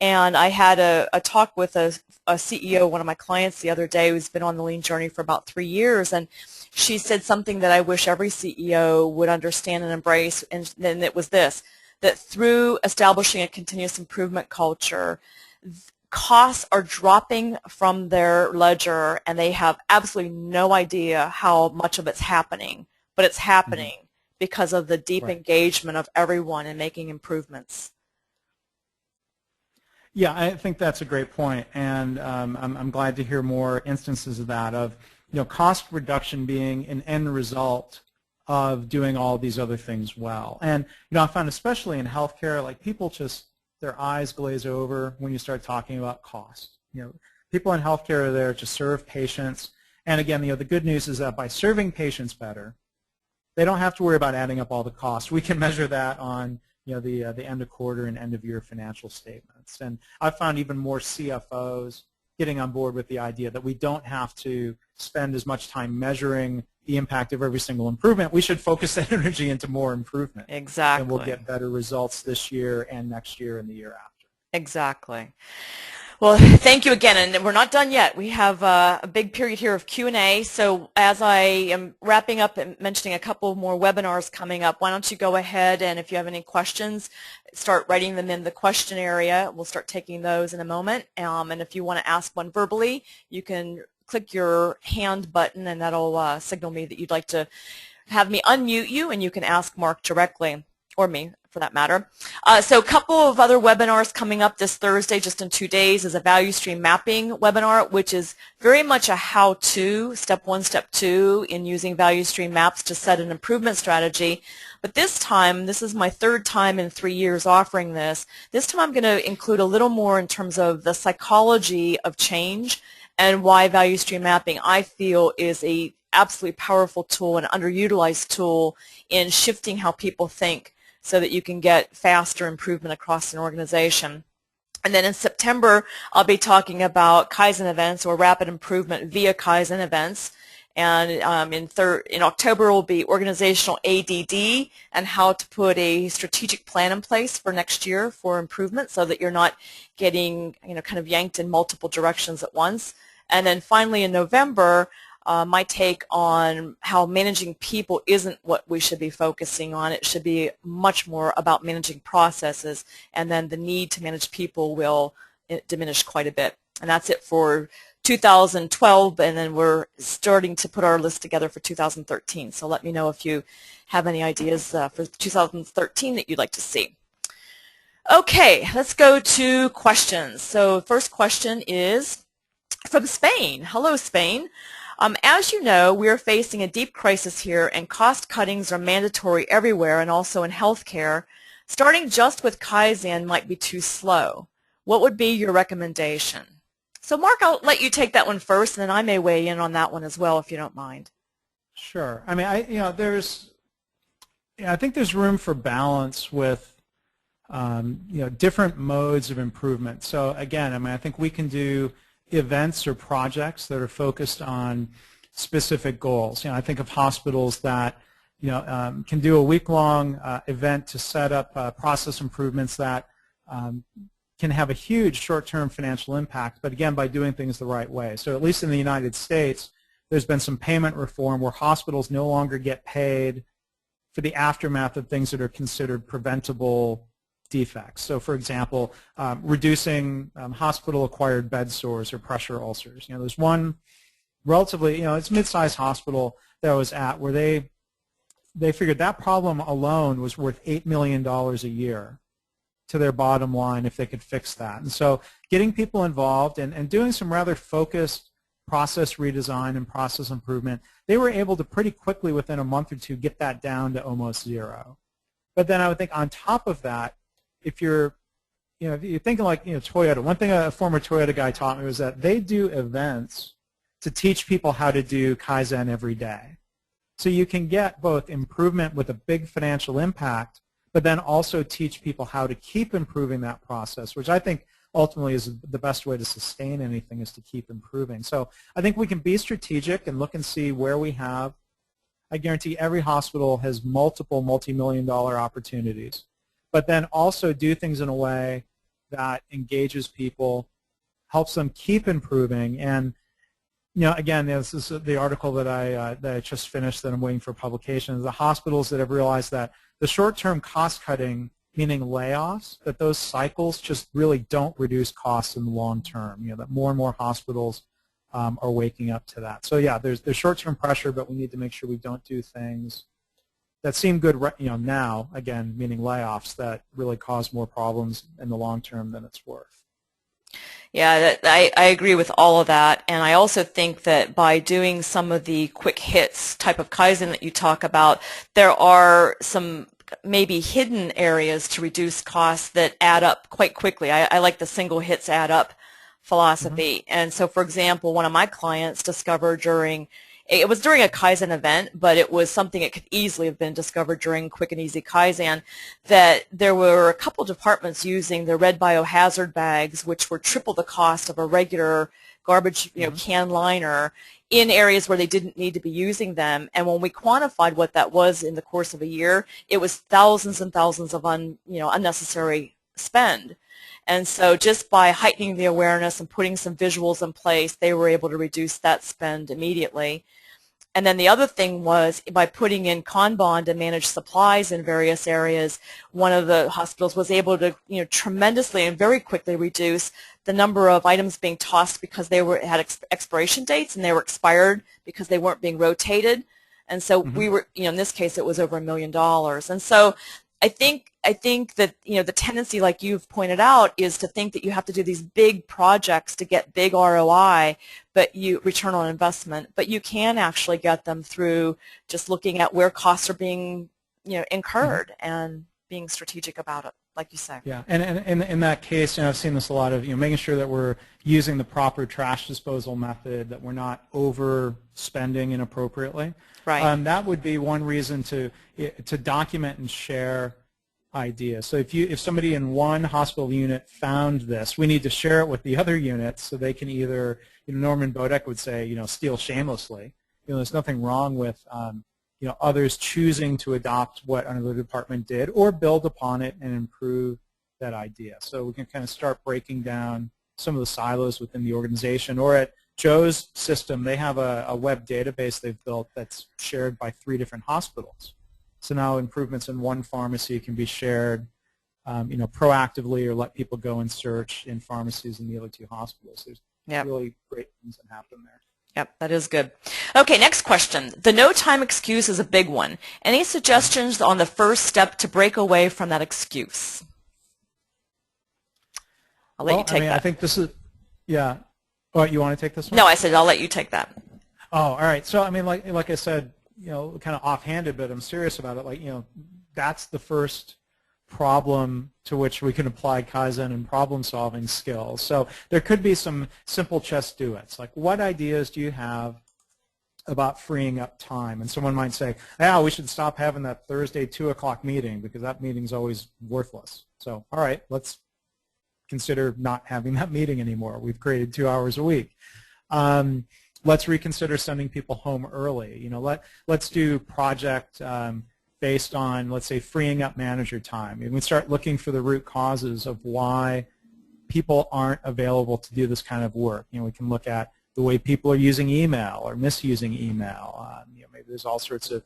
And I had a talk with a CEO, one of my clients the other day, who's been on the lean journey for about 3 years, and she said something that I wish every CEO would understand and embrace, and it was this, that through establishing a continuous improvement culture, costs are dropping from their ledger, and they have absolutely no idea how much of it's happening, but it's happening because of the deep engagement of everyone in making improvements. Yeah, I think that's a great point, and I'm glad to hear more instances of that, of cost reduction being an end result of doing all these other things well. And I found especially in healthcare, like people just, their eyes glaze over when you start talking about cost. People in healthcare are there to serve patients, and again, the good news is that by serving patients better, they don't have to worry about adding up all the costs. We can measure that on the end of quarter and end of year financial statements. And I've found even more CFOs getting on board with the idea that we don't have to spend as much time measuring the impact of every single improvement. We should focus that energy into more improvement. Exactly. And we'll get better results this year and next year and the year after. Exactly. Well, thank you again, and we're not done yet. We have a big period here of Q&A, so as I am wrapping up and mentioning a couple more webinars coming up, why don't you go ahead and if you have any questions, start writing them in the question area. We'll start taking those in a moment, and if you want to ask one verbally, you can click your hand button, and that'll signal me that you'd like to have me unmute you, and you can ask Mark directly, or me, for that matter. So a couple of other webinars coming up this Thursday, just in 2 days, is a value stream mapping webinar, which is very much a how-to, step 1, step 2, in using value stream maps to set an improvement strategy. But this time, this is my 3rd time in 3 years offering this. This time I'm going to include a little more in terms of the psychology of change and why value stream mapping, I feel, is a absolutely powerful tool, an underutilized tool in shifting how people think, so that you can get faster improvement across an organization. And then in September, I'll be talking about Kaizen events, or rapid improvement via Kaizen events. And in October will be organizational ADD and how to put a strategic plan in place for next year for improvement, so that you're not getting kind of yanked in multiple directions at once. And then finally in November, my take on how managing people isn't what we should be focusing on. It should be much more about managing processes, and then the need to manage people will diminish quite a bit. And that's it for 2012, and then we're starting to put our list together for 2013. So let me know if you have any ideas for 2013 that you'd like to see. Okay, let's go to questions. So first question is from Spain. Hello, Spain. As you know, we are facing a deep crisis here, and cost cuttings are mandatory everywhere and also in healthcare. Starting just with Kaizen might be too slow. What would be your recommendation? So Mark, I'll let you take that one first, and then I may weigh in on that one as well if you don't mind. Sure. I mean, I think there's room for balance with different modes of improvement. So again, I mean, I think we can do events or projects that are focused on specific goals. I think of hospitals that can do a week-long event to set up process improvements that can have a huge short-term financial impact, but again, by doing things the right way. So at least in the United States, there's been some payment reform where hospitals no longer get paid for the aftermath of things that are considered preventable defects. So for example, reducing hospital-acquired bed sores or pressure ulcers. There's one relatively, it's a mid-sized hospital that I was at where they figured that problem alone was worth $8 million a year to their bottom line if they could fix that. And so getting people involved and doing some rather focused process redesign and process improvement, they were able to pretty quickly within a month or two get that down to almost zero. But then I would think on top of that, if you're thinking like Toyota, one thing a former Toyota guy taught me was that they do events to teach people how to do Kaizen every day. So you can get both improvement with a big financial impact, but then also teach people how to keep improving that process, which I think ultimately is the best way to sustain anything, is to keep improving. So I think we can be strategic and look and see where we have. I guarantee every hospital has multiple multi-million-dollar opportunities, but then also do things in a way that engages people, helps them keep improving. And again, this is the article that I just finished that I'm waiting for publication. The hospitals that have realized that the short-term cost cutting, meaning layoffs, that those cycles just really don't reduce costs in the long term. That more and more hospitals are waking up to that. So yeah, there's short-term pressure, but we need to make sure we don't do things that seem good now, again, meaning layoffs, that really cause more problems in the long term than it's worth. Yeah, I agree with all of that, and I also think that by doing some of the quick hits type of Kaizen that you talk about, there are some maybe hidden areas to reduce costs that add up quite quickly. I like the single hits add up philosophy. And so, for example, one of my clients discovered it was during a Kaizen event, but it was something that could easily have been discovered during Quick and Easy Kaizen, that there were a couple departments using the red biohazard bags, which were triple the cost of a regular garbage can liner, in areas where they didn't need to be using them. And when we quantified what that was in the course of a year, it was thousands and thousands of unnecessary spend. And so just by heightening the awareness and putting some visuals in place, they were able to reduce that spend immediately. And then the other thing was, by putting in Kanban to manage supplies in various areas, one of the hospitals was able to tremendously and very quickly reduce the number of items being tossed because they had expiration dates, and they were expired because they weren't being rotated. And so we were, in this case, it was over $1 million. And so I think that the tendency, like you've pointed out, is to think that you have to do these big projects to get big ROI, but return on investment. But you can actually get them through just looking at where costs are being incurred and being strategic about it, like you say. Yeah, and in that case, I've seen this a lot of making sure that we're using the proper trash disposal method, that we're not overspending inappropriately. Right. That would be one reason to document and share ideas. So if somebody in one hospital unit found this, we need to share it with the other units so they can either, Norman Bodek would say, steal shamelessly. There's nothing wrong with others choosing to adopt what another department did or build upon it and improve that idea. So we can kind of start breaking down some of the silos within the organization. Or at Joe's system, they have a web database they've built that's shared by 3 different hospitals. So now improvements in one pharmacy can be shared proactively, or let people go and search in pharmacies in the other 2 hospitals. There's really great things that happen there. Yep, that is good. Okay, next question. The no time excuse is a big one. Any suggestions on the first step to break away from that excuse? I'll let you take that. I think this is, yeah. Oh, you want to take this one? No, I said I'll let you take that. Oh, all right. So I mean, like I said, kind of offhanded, but I'm serious about it. Like, that's the first problem to which we can apply Kaizen and problem-solving skills. So there could be some simple just do it's. Like, what ideas do you have about freeing up time? And someone might say, "Yeah, we should stop having that Thursday 2 o'clock meeting because that meeting's always worthless." So, all right, let's consider not having that meeting anymore. We've created 2 hours a week. Let's reconsider sending people home early. Let's do project based on, let's say, freeing up manager time. And we start looking for the root causes of why people aren't available to do this kind of work. We can look at the way people are using email or misusing email. Maybe there's all sorts of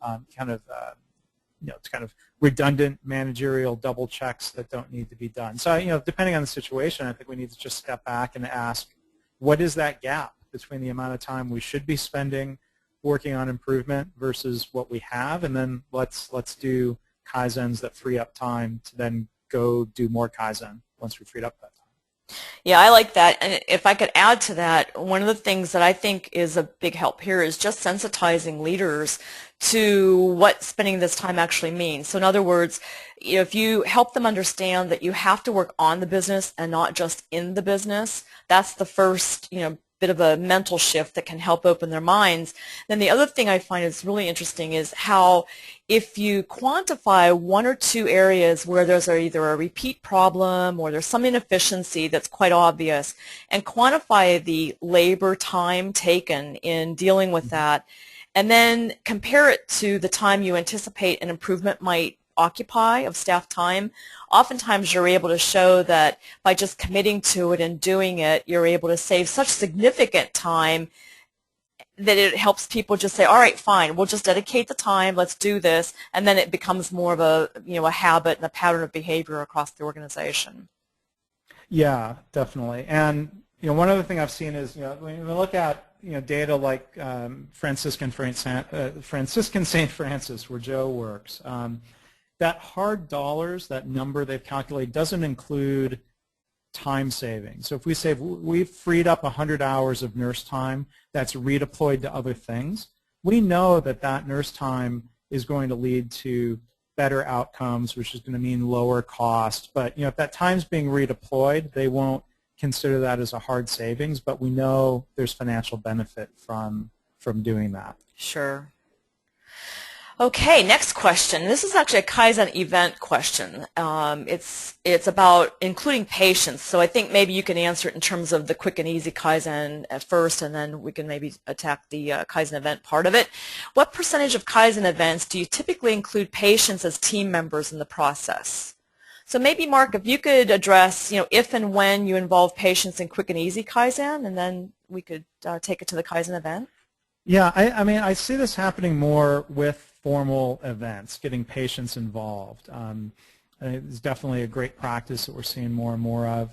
it's kind of redundant managerial double checks that don't need to be done. So, depending on the situation, I think we need to just step back and ask, what is that gap between the amount of time we should be spending working on improvement versus what we have, and then let's do Kaizens that free up time to then go do more Kaizen once we freed up that time. Yeah, I like that. And if I could add to that, one of the things that I think is a big help here is just sensitizing leaders to what spending this time actually means. So in other words, if you help them understand that you have to work on the business and not just in the business, that's the first, bit of a mental shift that can help open their minds. Then the other thing I find is really interesting is how if you quantify one or two areas where there's either a repeat problem or there's some inefficiency that's quite obvious, and quantify the labor time taken in dealing with that, and then compare it to the time you anticipate an improvement might occupy of staff time, oftentimes you're able to show that by just committing to it and doing it, you're able to save such significant time that it helps people just say, all right, fine, we'll just dedicate the time, let's do this, and then it becomes more of a habit and a pattern of behavior across the organization. Yeah, definitely. And one other thing I've seen is when we look at data like Franciscan St. Francis, where Joe works. That hard dollars, that number they've calculated, doesn't include time saving. So if we say we've freed up 100 hours of nurse time that's redeployed to other things, we know that that nurse time is going to lead to better outcomes, which is going to mean lower cost. But if that time's being redeployed, they won't consider that as a hard savings, but we know there's financial benefit from doing that. Sure. Okay, next question. This is actually a Kaizen event question. It's about including patients. So I think maybe you can answer it in terms of the quick and easy Kaizen at first, and then we can maybe attack the Kaizen event part of it. What percentage of Kaizen events do you typically include patients as team members in the process? So maybe, Mark, if you could address, if and when you involve patients in quick and easy Kaizen, and then we could take it to the Kaizen event. Yeah, I mean, I see this happening more with formal events, getting patients involved. It's definitely a great practice that we're seeing more and more of.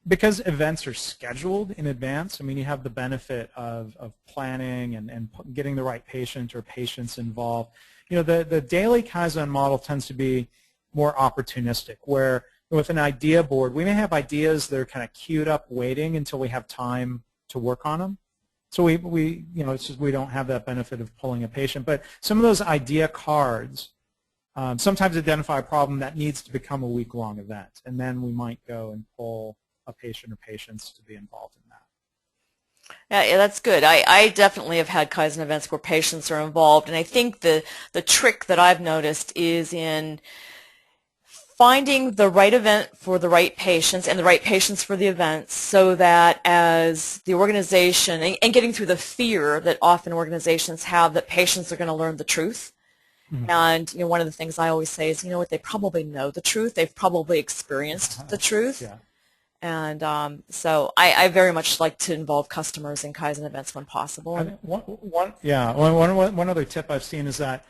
Because events are scheduled in advance, I mean, you have the benefit of planning and getting the right patient or patients involved. The daily Kaizen model tends to be more opportunistic, where with an idea board, we may have ideas that are kind of queued up waiting until we have time to work on them. So it's just we don't have that benefit of pulling a patient. But some of those idea cards sometimes identify a problem that needs to become a week-long event, and then we might go and pull a patient or patients to be involved in that. Yeah, that's good. I definitely have had Kaizen events where patients are involved, and I think the trick that I've noticed is in finding the right event for the right patients and the right patients for the event, so that as the organization, and getting through the fear that often organizations have that patients are going to learn the truth. Mm-hmm. And one of the things I always say is, what, they probably know the truth. They've probably experienced the truth. Yeah. And so I very much like to involve customers in Kaizen events when possible. One other tip I've seen is that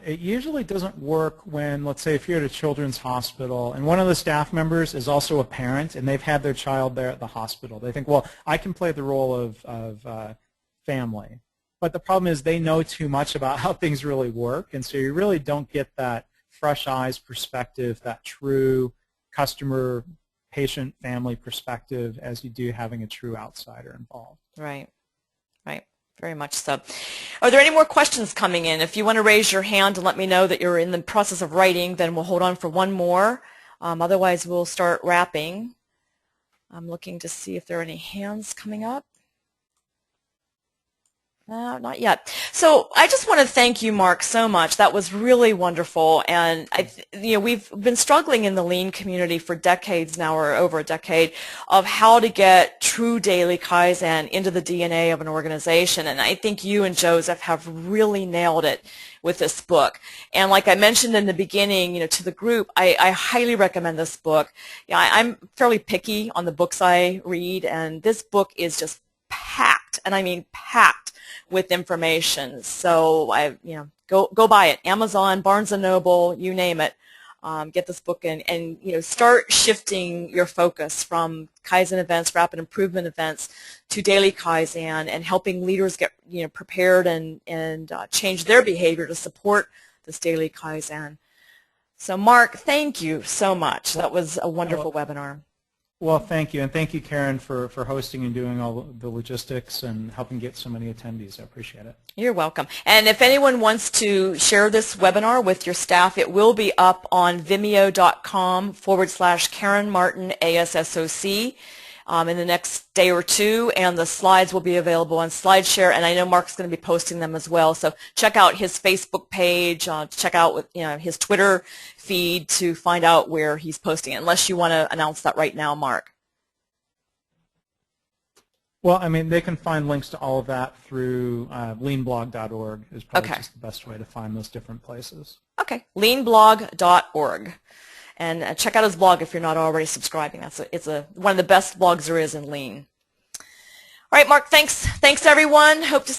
it usually doesn't work when, let's say, if you're at a children's hospital and one of the staff members is also a parent and they've had their child there at the hospital. They think, well, I can play the role of family. But the problem is they know too much about how things really work, and so you really don't get that fresh eyes perspective, that true customer, patient, family perspective as you do having a true outsider involved. Right. Right. Very much so. Are there any more questions coming in? If you want to raise your hand and let me know that you're in the process of writing, then we'll hold on for one more. Otherwise, we'll start wrapping. I'm looking to see if there are any hands coming up. No, not yet. So I just want to thank you, Mark, so much. That was really wonderful. And we've been struggling in the lean community for decades now, or over a decade, of how to get true daily Kaizen into the DNA of an organization. And I think you and Joseph have really nailed it with this book. And like I mentioned in the beginning, to the group, I highly recommend this book. I'm fairly picky on the books I read, and this book is just packed, and I mean packed, with information. So go buy it. Amazon, Barnes & Noble, you name it. Get this book and start shifting your focus from Kaizen events, rapid improvement events, to daily Kaizen, and helping leaders get prepared and change their behavior to support this daily Kaizen. So Mark, thank you so much. That was a wonderful webinar. Well, thank you, and thank you, Karen, for hosting and doing all the logistics and helping get so many attendees. I appreciate it. You're welcome. And if anyone wants to share this webinar with your staff, it will be up on vimeo.com/Karen Martin ASSOC in the next day or two, and the slides will be available on SlideShare, and I know Mark's going to be posting them as well. So check out his Facebook page, check out his Twitter feed to find out where he's posting it, unless you want to announce that right now, Mark. Well, I mean, they can find links to all of that through leanblog.org is probably just the best way to find those different places. Okay, leanblog.org. And check out his blog if you're not already subscribing. It's one of the best blogs there is in Lean. All right, Mark, thanks everyone. Hope to